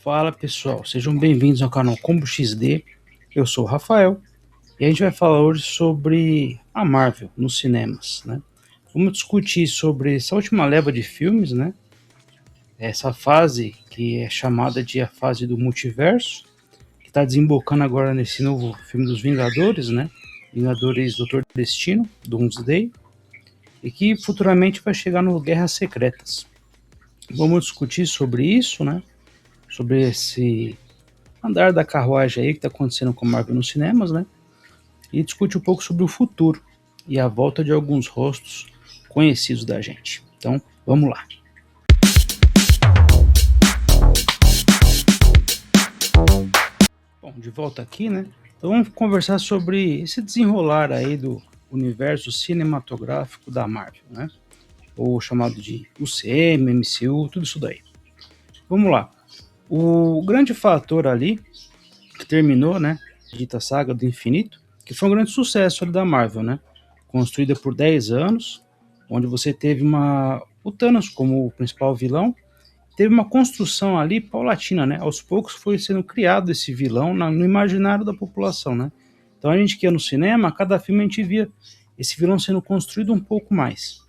Fala pessoal, sejam bem-vindos ao canal Combo XD. Eu sou o Rafael e a gente vai falar hoje sobre a Marvel nos cinemas, né? Vamos discutir sobre essa última leva de filmes, né? Essa fase que é chamada de a fase do multiverso, que está desembocando agora nesse novo filme dos Vingadores, né? Vingadores Doutor Destino, Doomsday, e que futuramente vai chegar no Guerras Secretas. Vamos discutir sobre isso, né? Sobre esse andar da carruagem aí que está acontecendo com a Marvel nos cinemas, né? E discute um pouco sobre o futuro e a volta de alguns rostos conhecidos da gente. Então, vamos lá. Bom, de volta aqui, né? Então vamos conversar sobre esse desenrolar aí do universo cinematográfico da Marvel, né? Ou chamado de UCM, MCU, tudo isso daí. Vamos lá. O grande fator ali que terminou, né, a dita saga do infinito, que foi um grande sucesso ali da Marvel, né, construída por 10 anos, onde você teve o Thanos como o principal vilão, teve uma construção ali paulatina, né, aos poucos foi sendo criado esse vilão no imaginário da população, né, então a gente que ia no cinema, a cada filme a gente via esse vilão sendo construído um pouco mais.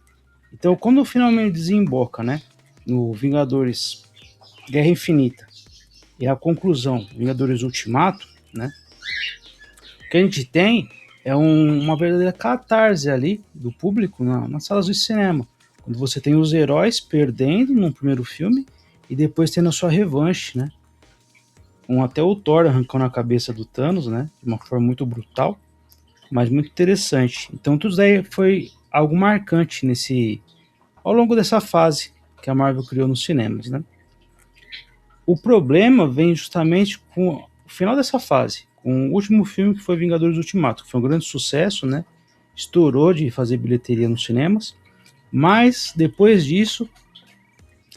Então quando finalmente desemboca, né, no Vingadores Guerra Infinita, e a conclusão, Vingadores Ultimato, né? O que a gente tem é uma verdadeira catarse ali do público nas salas de cinema. Quando você tem os heróis perdendo no primeiro filme e depois tendo a sua revanche, né? Com até o Thor arrancando a cabeça do Thanos, né? De uma forma muito brutal, mas muito interessante. Então tudo isso daí foi algo marcante ao longo dessa fase que a Marvel criou nos cinemas, né? O problema vem justamente com o final dessa fase, com o último filme que foi Vingadores Ultimato, que foi um grande sucesso, né? Estourou de fazer bilheteria nos cinemas, mas depois disso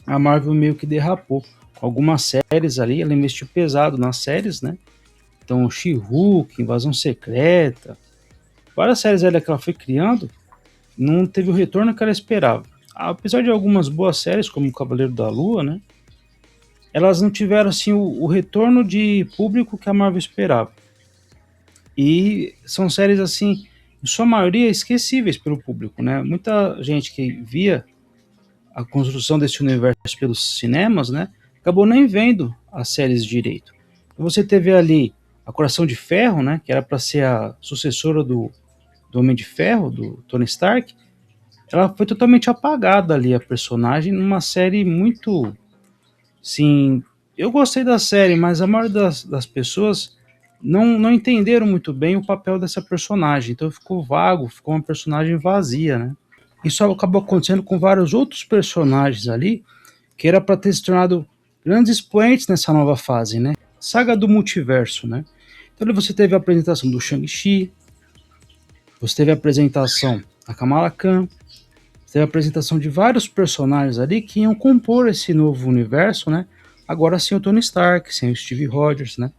a Marvel meio que derrapou. Com algumas séries ali, ela investiu pesado nas séries, né? Então, She-Hulk, Invasão Secreta, várias séries ali que ela foi criando, não teve o retorno que ela esperava. Apesar de algumas boas séries, como o Cavaleiro da Lua, né? Elas não tiveram assim o retorno de público que a Marvel esperava. E são séries assim, em sua maioria esquecíveis pelo público, né? Muita gente que via a construção desse universo pelos cinemas, né, acabou nem vendo as séries direito. Você teve ali a Coração de Ferro, né, que era para ser a sucessora do Homem de Ferro, do Tony Stark. Ela foi totalmente apagada ali, a personagem, numa série muito. Sim, eu gostei da série, mas a maioria das pessoas não entenderam muito bem o papel dessa personagem, então ficou vago, ficou uma personagem vazia, né? Isso acabou acontecendo com vários outros personagens ali, que era para ter se tornado grandes expoentes nessa nova fase, né? Saga do multiverso, né? Então você teve a apresentação do Shang-Chi, você teve a apresentação da Kamala Khan, teve a apresentação de vários personagens ali que iam compor esse novo universo, né? Agora sem o Tony Stark, sem o Steve Rogers, né?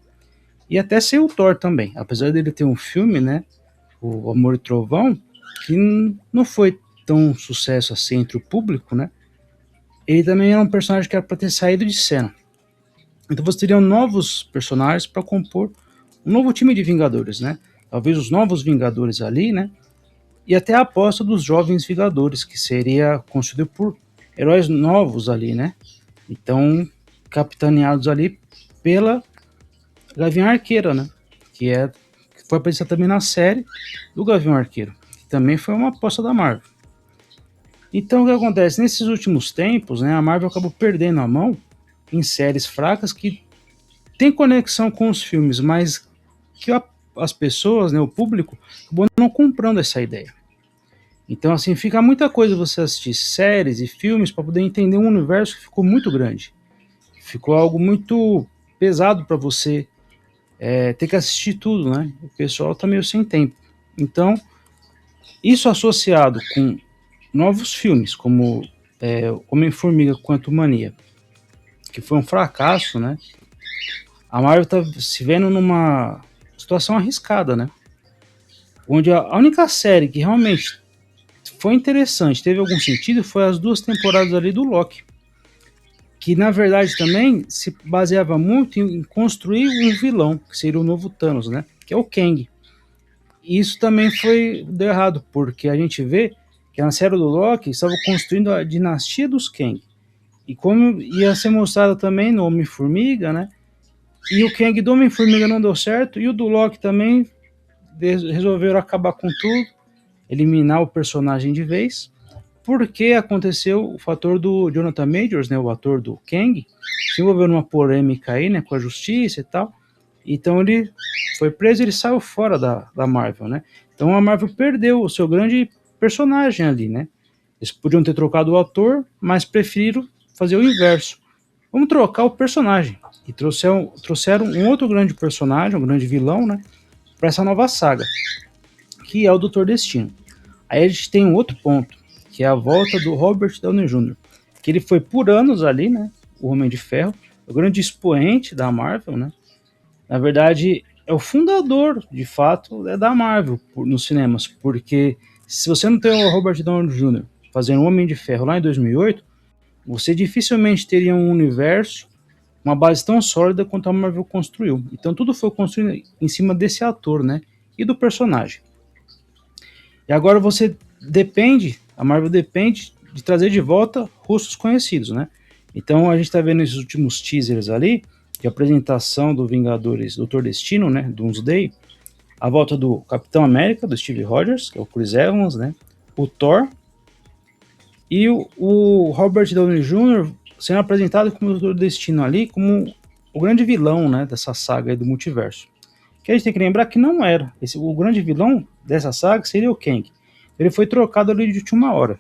E até sem o Thor também. Apesar dele ter um filme, né? O Amor e Trovão, que não foi tão sucesso assim entre o público, né? Ele também era um personagem que era para ter saído de cena. Então você teria novos personagens para compor um novo time de Vingadores, né? Talvez os novos Vingadores ali, né? E até a aposta dos jovens Vingadores, que seria construído por heróis novos ali, né? Então, capitaneados ali pela Gavião Arqueira, né? Que foi apresentada também na série do Gavião Arqueiro, que também foi uma aposta da Marvel. Então, o que acontece? Nesses últimos tempos, né, a Marvel acabou perdendo a mão em séries fracas que tem conexão com os filmes, mas que as pessoas, né, o público, acabou não comprando essa ideia. Então, assim, fica muita coisa você assistir séries e filmes para poder entender um universo que ficou muito grande. Ficou algo muito pesado para você ter que assistir tudo, né? O pessoal tá meio sem tempo. Então, isso associado com novos filmes, como Homem-Formiga Quantumania, que foi um fracasso, né? A Marvel tá se vendo numa situação arriscada, né? Onde a única série que realmente foi interessante, teve algum sentido, foi as 2 temporadas ali do Loki. que na verdade também se baseava muito em construir um vilão, que seria o novo Thanos, né? Que é o Kang. E isso também deu errado, porque a gente vê que na série do Loki estava construindo a dinastia dos Kang. E como ia ser mostrado também no Homem-Formiga, né? E o Kang do Homem-Formiga não deu certo, e o do Loki também resolveram acabar com tudo, eliminar o personagem de vez, porque aconteceu o fator do Jonathan Majors, né, o ator do Kang, se envolveu numa polêmica aí, né, com a justiça e tal. Então ele foi preso e ele saiu fora da Marvel, né? Então a Marvel perdeu o seu grande personagem ali, né? Eles podiam ter trocado o ator, mas preferiram fazer o inverso. Vamos trocar o personagem. E trouxeram um outro grande personagem, um grande vilão, né? Para essa nova saga, que é o Doutor Destino. Aí a gente tem um outro ponto, que é a volta do Robert Downey Jr., que ele foi por anos ali, né? O Homem de Ferro, o grande expoente da Marvel, né? Na verdade, é o fundador, de fato, da Marvel nos cinemas, porque se você não tem o Robert Downey Jr. fazendo o Homem de Ferro lá em 2008, você dificilmente teria um universo, uma base tão sólida quanto a Marvel construiu. Então tudo foi construído em cima desse ator, né? E do personagem. E agora a Marvel depende de trazer de volta rostos conhecidos, né? Então a gente está vendo esses últimos teasers ali, de apresentação do Vingadores Doutor Destino, né? Doomsday, a volta do Capitão América, do Steve Rogers, que é o Chris Evans, né? O Thor e o Robert Downey Jr. sendo apresentado como Doutor Destino ali, como o grande vilão, né? Dessa saga aí do multiverso. Que a gente tem que lembrar que não era. O grande vilão dessa saga seria o Kang. Ele foi trocado ali de última hora.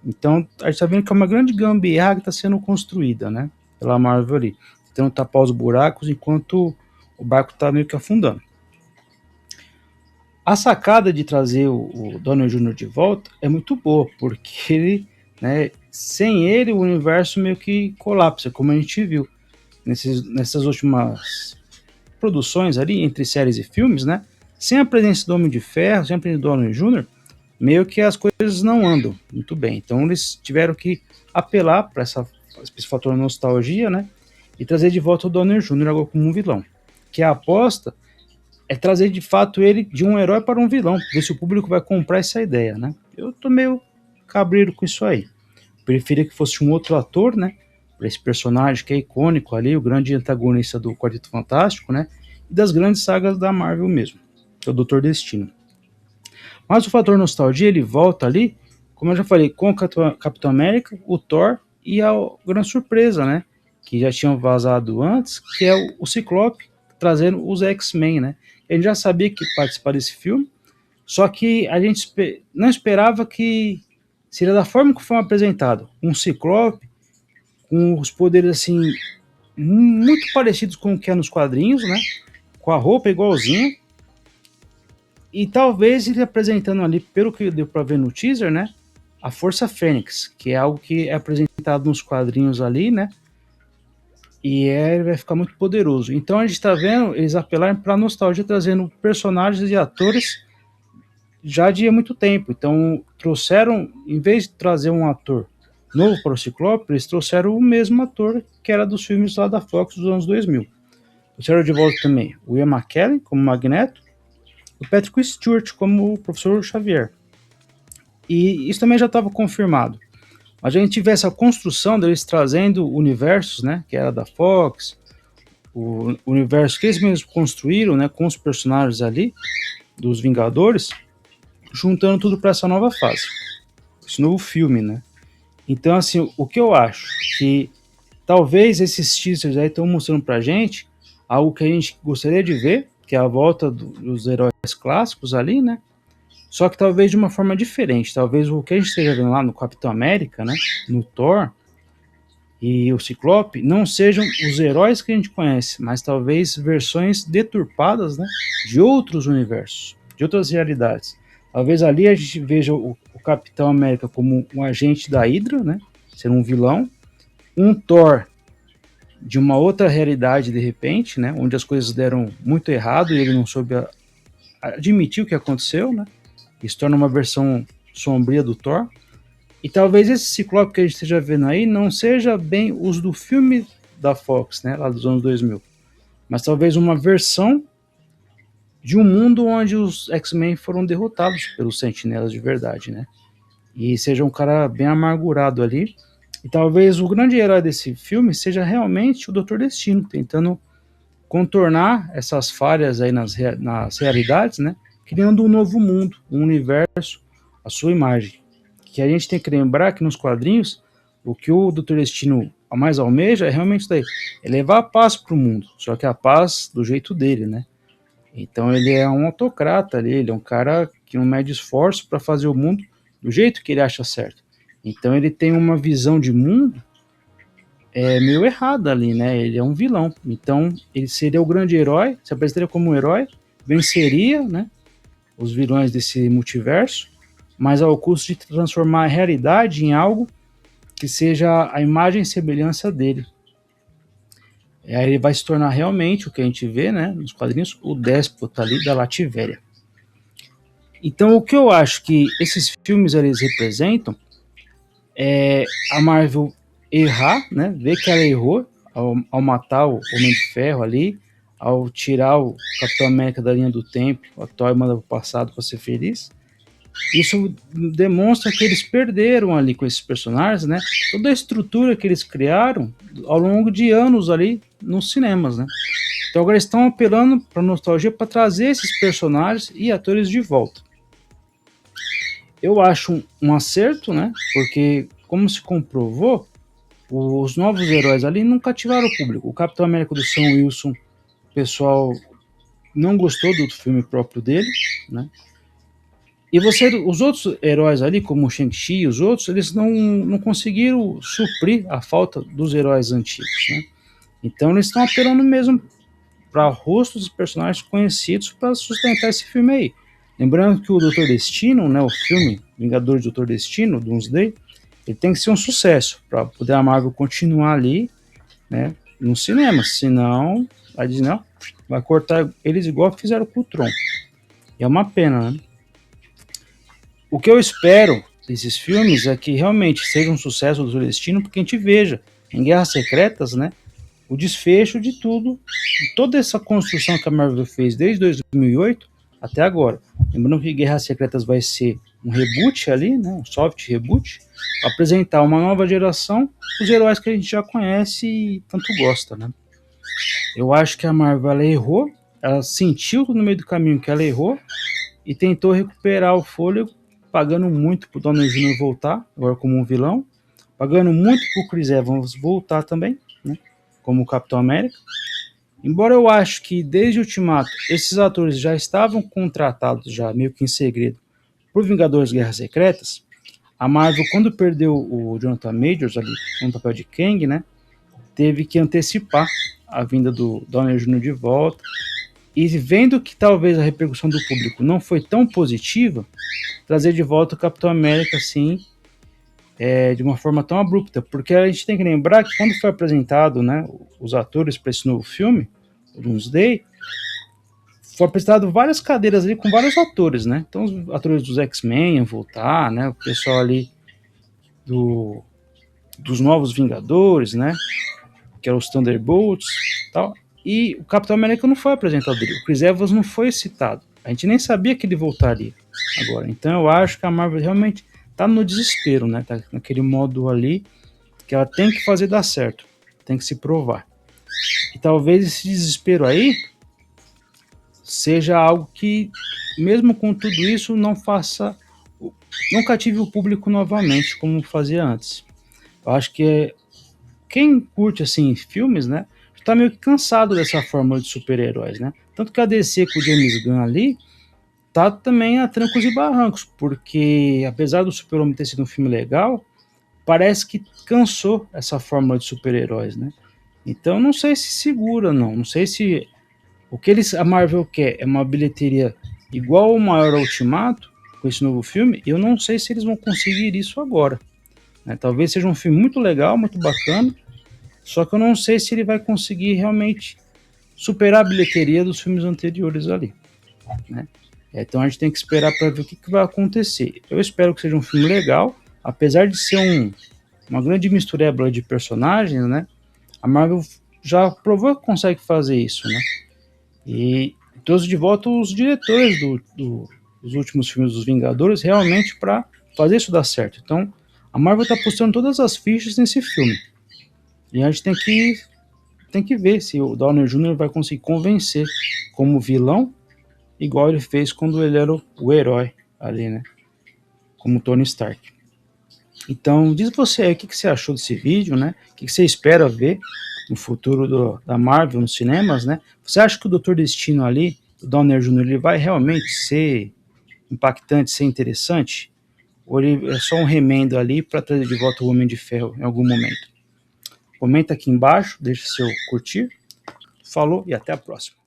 Então a gente está vendo que é uma grande gambiarra que está sendo construída, né? Pela Marvel ali. Tentando tapar os buracos enquanto o barco está meio que afundando. A sacada de trazer o Downey Jr. de volta é muito boa, porque ele, né, sem ele o universo meio que colapsa, como a gente viu nessas últimas produções ali, entre séries e filmes, né? Sem a presença do Homem de Ferro, sem a presença do Downey Jr., meio que as coisas não andam muito bem. Então eles tiveram que apelar para esse fator nostalgia, né? E trazer de volta o Downey Jr. agora como um vilão. Que a aposta é trazer de fato ele de um herói para um vilão, ver se o público vai comprar essa ideia, né? Eu tô meio cabreiro com isso aí. Preferia que fosse um outro ator, né? Para esse personagem que é icônico ali, o grande antagonista do Quarteto Fantástico, né? E das grandes sagas da Marvel mesmo, que é o Doutor Destino. Mas o fator nostalgia, ele volta ali, como eu já falei, com o Capitão América, o Thor e a grande surpresa, né? Que já tinham vazado antes, que é o Ciclope trazendo os X-Men, né? A gente já sabia que ia participar desse filme, só que a gente não esperava que seria da forma que foi apresentado. Um Ciclope com os poderes assim muito parecidos com o que é nos quadrinhos, né? Com a roupa igualzinha. E talvez ele apresentando ali, pelo que deu para ver no teaser, né? A Força Fênix, que é algo que é apresentado nos quadrinhos ali, né? E ele vai ficar muito poderoso. Então a gente está vendo eles apelarem para nostalgia, trazendo personagens e atores já de há muito tempo. Então trouxeram, em vez de trazer um ator novo para o Ciclope, eles trouxeram o mesmo ator que era dos filmes lá da Fox dos anos 2000. Trouxeram de volta também o Ian McKellen como Magneto, o Patrick Stewart como o Professor Xavier. E isso também já estava confirmado. Mas a gente tiver essa construção deles trazendo universos, né, que era da Fox, o universo que eles mesmos construíram, né, com os personagens ali, dos Vingadores, juntando tudo para essa nova fase, esse novo filme, né. Então, assim, o que eu acho que talvez esses teasers aí estão mostrando pra gente algo que a gente gostaria de ver, que é a volta dos heróis clássicos ali, né? Só que talvez de uma forma diferente. Talvez o que a gente esteja vendo lá no Capitão América, né? No Thor e o Ciclope não sejam os heróis que a gente conhece, mas talvez versões deturpadas, né? De outros universos, de outras realidades. Talvez ali a gente veja o Capitão América como um agente da Hydra, né? Ser um vilão. Um Thor de uma outra realidade de repente, né? Onde as coisas deram muito errado e ele não soube admitir o que aconteceu, né? Isso torna uma versão sombria do Thor. E talvez esse Ciclope que a gente esteja vendo aí não seja bem os do filme da Fox, né, lá dos anos 2000, mas talvez uma versão de um mundo onde os X-Men foram derrotados pelos Sentinelas de verdade, né? E seja um cara bem amargurado ali. E talvez o grande herói desse filme seja realmente o Doutor Destino, tentando contornar essas falhas aí nas realidades, né? Criando um novo mundo, um universo, a sua imagem. Que a gente tem que lembrar que nos quadrinhos, o que o Doutor Destino mais almeja é realmente isso daí, é levar a paz para o mundo, só que a paz do jeito dele, né? Então ele é um autocrata ali, ele é um cara que não mede esforço para fazer o mundo do jeito que ele acha certo. Então ele tem uma visão de mundo meio errada ali, né? Ele é um vilão. Então ele seria o grande herói, se apresentaria como um herói, venceria, né, os vilões desse multiverso, mas ao custo de transformar a realidade em algo que seja a imagem e semelhança dele. Aí ele vai se tornar realmente o que a gente vê, né, nos quadrinhos, o déspota ali da Lativéria. Então, o que eu acho que esses filmes eles representam é a Marvel errar, né, ver que ela errou ao matar o Homem de Ferro ali, ao tirar o Capitão América da linha do tempo, o atual e manda para o passado para ser feliz. Isso demonstra que eles perderam ali com esses personagens, né, toda a estrutura que eles criaram ao longo de anos ali nos cinemas, né. Então agora eles estão apelando para nostalgia para trazer esses personagens e atores de volta. Eu acho um acerto, né, porque como se comprovou, os novos heróis ali não cativaram o público. O Capitão América do Sam Wilson, o pessoal não gostou do filme próprio dele, né. E os outros heróis ali, como o Shang-Chi e os outros, eles não conseguiram suprir a falta dos heróis antigos, né? Então eles estão apelando mesmo para rostos de personagens conhecidos para sustentar esse filme aí. Lembrando que o Doutor Destino, né, o filme Vingadores do Doutor Destino, Doomsday, ele tem que ser um sucesso para poder a Marvel continuar ali, né, no cinema. Senão, a Disney não, vai cortar eles igual fizeram com o Tron. E é uma pena, né? O que eu espero desses filmes é que realmente seja um sucesso do Destino, porque a gente veja em Guerras Secretas, né, o desfecho de tudo, de toda essa construção que a Marvel fez desde 2008 até agora. Lembrando que Guerras Secretas vai ser um reboot ali, né, um soft reboot, para apresentar uma nova geração dos heróis que a gente já conhece e tanto gosta, né. Eu acho que a Marvel ela errou, ela sentiu no meio do caminho que ela errou e tentou recuperar o fôlego, pagando muito pro Downey Jr. voltar, agora como um vilão, pagando muito pro Chris Evans voltar também, né, como o Capitão América. Embora eu acho que desde o Ultimato esses atores já estavam contratados já meio que em segredo por Vingadores Guerras Secretas, a Marvel quando perdeu o Jonathan Majors ali no papel de Kang, né, teve que antecipar a vinda do Downey Jr. de volta. E vendo que talvez a repercussão do público não foi tão positiva, trazer de volta o Capitão América assim, de uma forma tão abrupta, porque a gente tem que lembrar que quando foi apresentado, né, os atores para esse novo filme, o Doomsday, foi apresentado várias cadeiras ali com vários atores, né? Então os atores dos X-Men iam voltar, né? O pessoal ali dos Novos Vingadores, né? Que eram os Thunderbolts, tal. E o Capitão América não foi apresentado dele. O Chris Evans não foi citado. A gente nem sabia que ele voltaria agora. Então eu acho que a Marvel realmente tá no desespero, né? Tá naquele modo ali que ela tem que fazer dar certo. Tem que se provar. E talvez esse desespero aí seja algo que, mesmo com tudo isso, não cative o público novamente, como fazia antes. Eu acho que quem curte, assim, filmes, né, tá meio que cansado dessa fórmula de super-heróis, né? Tanto que a DC com o James Gunn ali tá também a trancos e barrancos, porque apesar do Super-Homem ter sido um filme legal, parece que cansou essa fórmula de super-heróis, né? Então não sei se segura, não sei se o que a Marvel quer é uma bilheteria igual ou maior ao Ultimato, com esse novo filme, eu não sei se eles vão conseguir isso agora, né? Talvez seja um filme muito legal, muito bacana, só que eu não sei se ele vai conseguir realmente superar a bilheteria dos filmes anteriores ali, né? Então a gente tem que esperar para ver o que vai acontecer. Eu espero que seja um filme legal, apesar de ser uma grande mistureba de personagens, né? A Marvel já provou que consegue fazer isso, né? E trouxe de volta os diretores dos últimos filmes dos Vingadores realmente para fazer isso dar certo. Então, a Marvel está postando todas as fichas nesse filme. E a gente tem que ver se o Downey Jr. vai conseguir convencer como vilão, igual ele fez quando ele era o herói ali, né? Como Tony Stark. Então, diz você aí o que você achou desse vídeo, né? O que você espera ver no futuro da Marvel nos cinemas, né? Você acha que o Doutor Destino ali, o Downey Jr., ele vai realmente ser impactante, ser interessante? Ou ele é só um remendo ali para trazer de volta o Homem de Ferro em algum momento? Comenta aqui embaixo, deixa seu curtir. Falou e até a próxima.